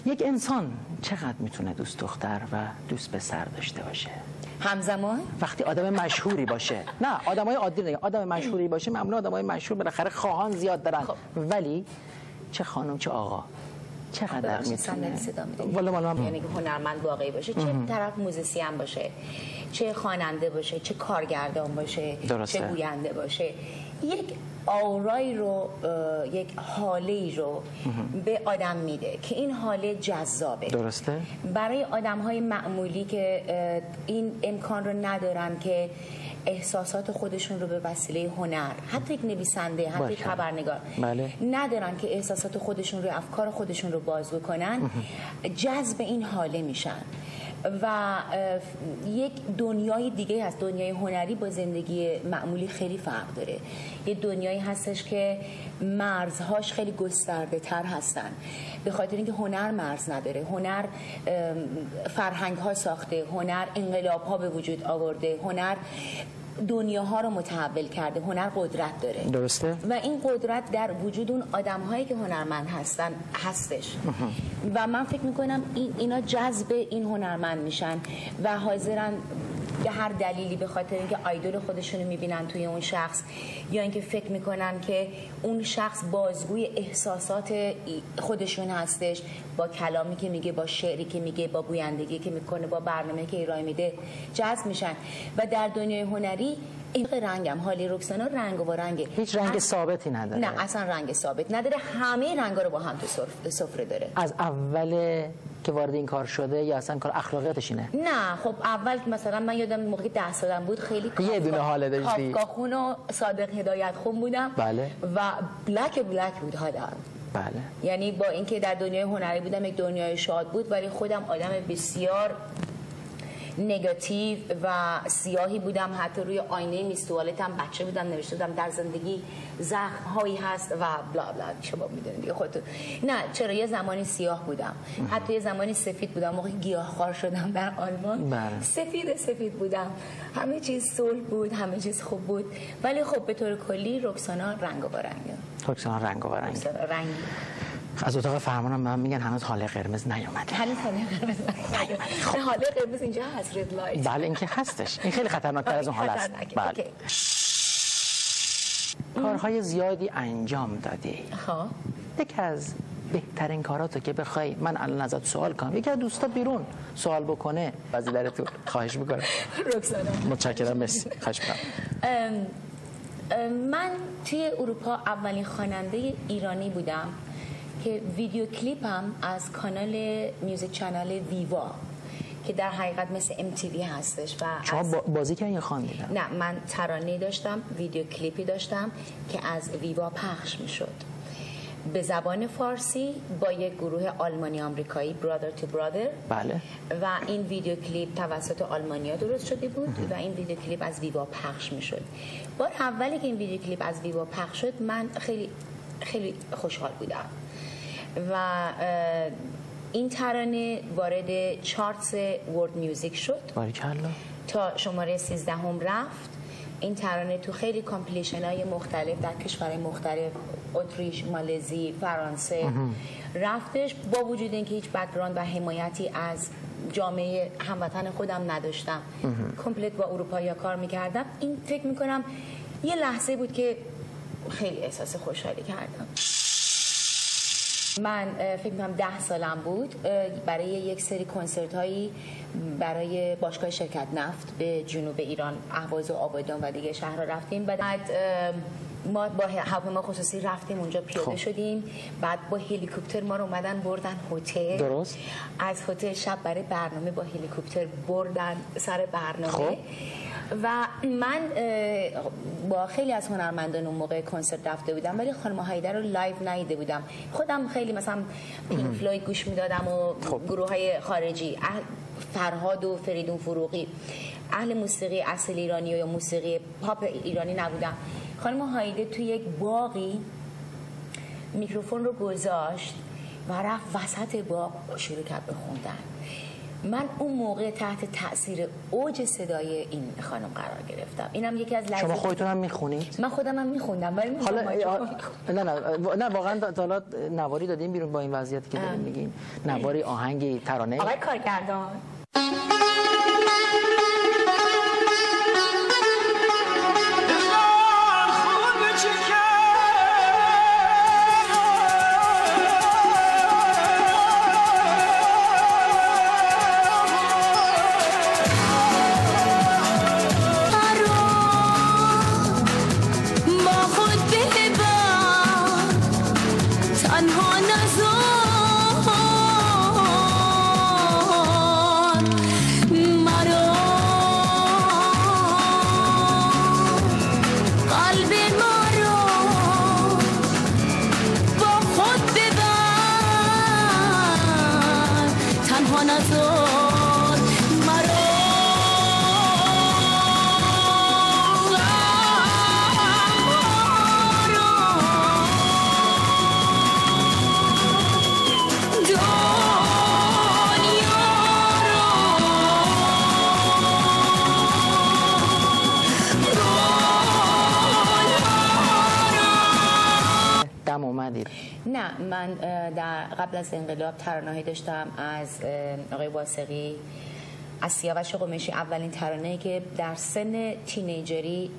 یک انسان چقدر میتونه دوست دختر و دوست پسر داشته باشه همزمان؟ وقتی آدم مشهوری باشه. نه آدمای عادی نه، آدم مشهوری باشه. معمولا آدمای مشهور بالاخره خواهان زیاد دارن. ولی چه خانم چه آقا چقدر میتونه یعنی که هنرمند واقعی باشه، چه طرف موزیسین باشه، چه خواننده باشه، چه کارگردان باشه، چه گوینده باشه، یک آورایی رو، یک حاله‌ای رو به آدم میده که این حاله جذابه. درسته؟ برای آدم‌های معمولی که این امکان رو ندارن که احساسات خودشون رو به وسیله هنر، حتی یک نویسنده، حتی یک خبرنگار ندارن که احساسات خودشون رو، افکار خودشون رو بازگو کنن، جذب این حاله میشن و یک دنیای دیگه هست. دنیای هنری با زندگی معمولی خیلی فرق داره. یه دنیایی هستش که مرزهاش خیلی گسترده تر هستن، به خاطر اینکه هنر مرز نداره. هنر فرهنگ ها ساخته، هنر انقلاب ها به وجود آورده، هنر دنیاها رو متحول کرده، هنر قدرت داره. درسته؟ و این قدرت در وجود اون آدم هایی که هنرمند هستن هستش. و من فکر میکنم اینا جذب این هنرمند میشن و حاضرن به هر دلیلی، به خاطر اینکه آیدول خودشونو میبینن توی اون شخص، یا اینکه فکر میکنن که اون شخص بازگوی احساسات خودشون هستش، با کلامی که میگه، با شعری که میگه، با گویندگی که میکنه، با برنامه که ارائه میده جذب میشن. و در دنیای هنری این رنگم، حالی رکسانا رنگ و رنگه، هیچ رنگ ثابتی نداره. نه اصلا رنگ ثابت نداره، همه رنگا رو با هم تو سفره داره. از اول که وارد این کار شده یا اصلا کار اخلاقیاتش اینه؟ نه خب اول مثلا من یادم موقعی 10 سالم بود خیلی یه دونه حاله داشتی، کافکاخون و صادق هدایت خون بودم. بله. و بلک بود حالم. بله. یعنی با اینکه در دنیای هنری بودم، یک دنیای شاد بود، ولی خودم آدم بسیار نگاتیو و سیاهی بودم. حتی روی آینه میز توالتم بچه بودم نوشته بودم در زندگی زخم هایی هست و بلا بلا. شما میدونید دیگه خودتون. نه چرا، یه زمانی سیاه بودم، حتی یه زمانی سفید بودم. موقعی گیاهخوار شدم در آلمان سفید بودم. همه چیز صلح بود، همه چیز خوب بود. ولی خب به طور کلی رکسانا رنگ و رنگه. رکسانا رنگ و رنگ. رنگی. از اتاق فرمانم من میگن هنوز حاله قرمز نیومده. هنوز حاله قرمز نیومده. حاله قرمز اینجا هست، رد لایت. بله این که هستش. این خیلی خطرناک‌تر از اون حاله است. بله. کارهای زیادی انجام دادی. یکی از بهترین کاراتو که بخوای من الان ازت سوال کنم، یکی از دوستات بیرون سوال بکنه، وزیرتون خواهش میکنم. رکسانا متشکرم، مرسی. خواهش میکنم. من توی اروپا اولین خواننده ایرانی بودم که ویدیو کلیپم از کانال میوزیک چنل ویوا که در حقیقت مثل MTV هستش. و شما بازی کردین یا خواندید؟ نه من ترانه داشتم، ویدیو کلیپی داشتم که از ویوا پخش میشد به زبان فارسی با یک گروه آلمانی آمریکایی، برادر تو برادر. بله. و این ویدیو کلیپ توسط آلمانیا درست شده بود و این ویدیو کلیپ از ویوا پخش میشد. بار اولی که این ویدیو کلیپ از ویوا پخش شد من خیلی خوشحال بودم و این ترانه وارد چارتس ورد میوزیک شد. باریکلا. تا شماره 13 هم رفت. این ترانه تو خیلی کامپلیشن های مختلف در کشورهای مختلف، اتریش، مالزی، فرانسه رفتش، با وجود اینکه هیچ بک‌گراند و حمایتی از جامعه هموطن خودم نداشتم. کامپلت با اروپایی‌ها کار میکردم. این فکر میکنم یه لحظه بود که خیلی احساس خوشحالی کردم. من فکر می‌کنم 10 سالم بود، برای یک سری کنسرت هایی برای باشگاه شرکت نفت به جنوب ایران، اهواز و آبادان و دیگه شهرها رفتیم. بعد ما با هواپیما خصوصی رفتیم اونجا، پیاده شدیم، بعد با هلیکوپتر ما رو اومدن بردن هتل. درست. از هتل شب برای برنامه با هلیکوپتر بردن سر برنامه. خب. و من با خیلی از هنرمندان اون موقع کنسرت رفته بودم ولی خانم هایده رو لایو ندیده بودم. خودم خیلی مثلا پینک فلوید گوش میدادم و گروه های خارجی، فرهاد و فریدون فروغی، اهل موسیقی اصل ایرانی و یا موسیقی پاپ ایرانی نبودم. خانم هایده توی یک باغی میکروفون رو گذاشت و رفت وسط باغ شروع کرد به خوندن من اون موقع تحت تاثیر اوج صدای این خانم قرار گرفتم. اینم یکی از لحظات. شما خودتون هم میخونید؟ من خودم هم میخوندم ولی نه واقعا تا نواری دادین بیرون با این وضعیتی که دارین میگین؟ نواری، آهنگی، ترانه؟ آقای کارگردان نه، من در قبل از انقلاب ترانه‌ای داشتم از آقای واسقی، از سیاوش قمیشی. اولین ترانه‌ای که در سن تینیجری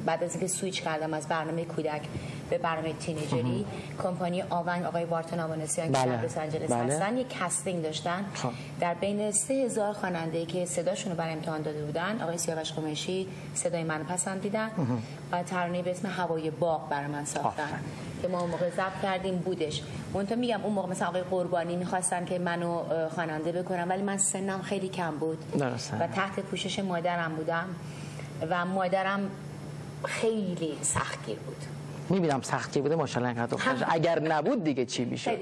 بعد از اینکه سویچ کردم از برنامه کودک به برنامه تینیجری، کمپانی آونگ آقای وارتن آوانسیان که در لس آنجلس هستن یک کاستینگ داشتن. در بین 3000 خواننده‌ای که صداشون رو برای امتحان داده بودن، آقای سیاوش قمیشی صدای منو پسندیدن و ترانه‌ای به اسم هوای باغ برای من ساختن که ما اون موقع ضبط کردیم بودش. منتها میگم اون موقع مثلا آقای قربانی می‌خواستن که منو خواننده بکنم ولی من سنم خیلی کم بود و تحت پوشش مادرم بودم و مادرم خیلی سختگیر بود. میبینم سختگیر بوده ماشاءالله. اگر نبود دیگه چی میشه؟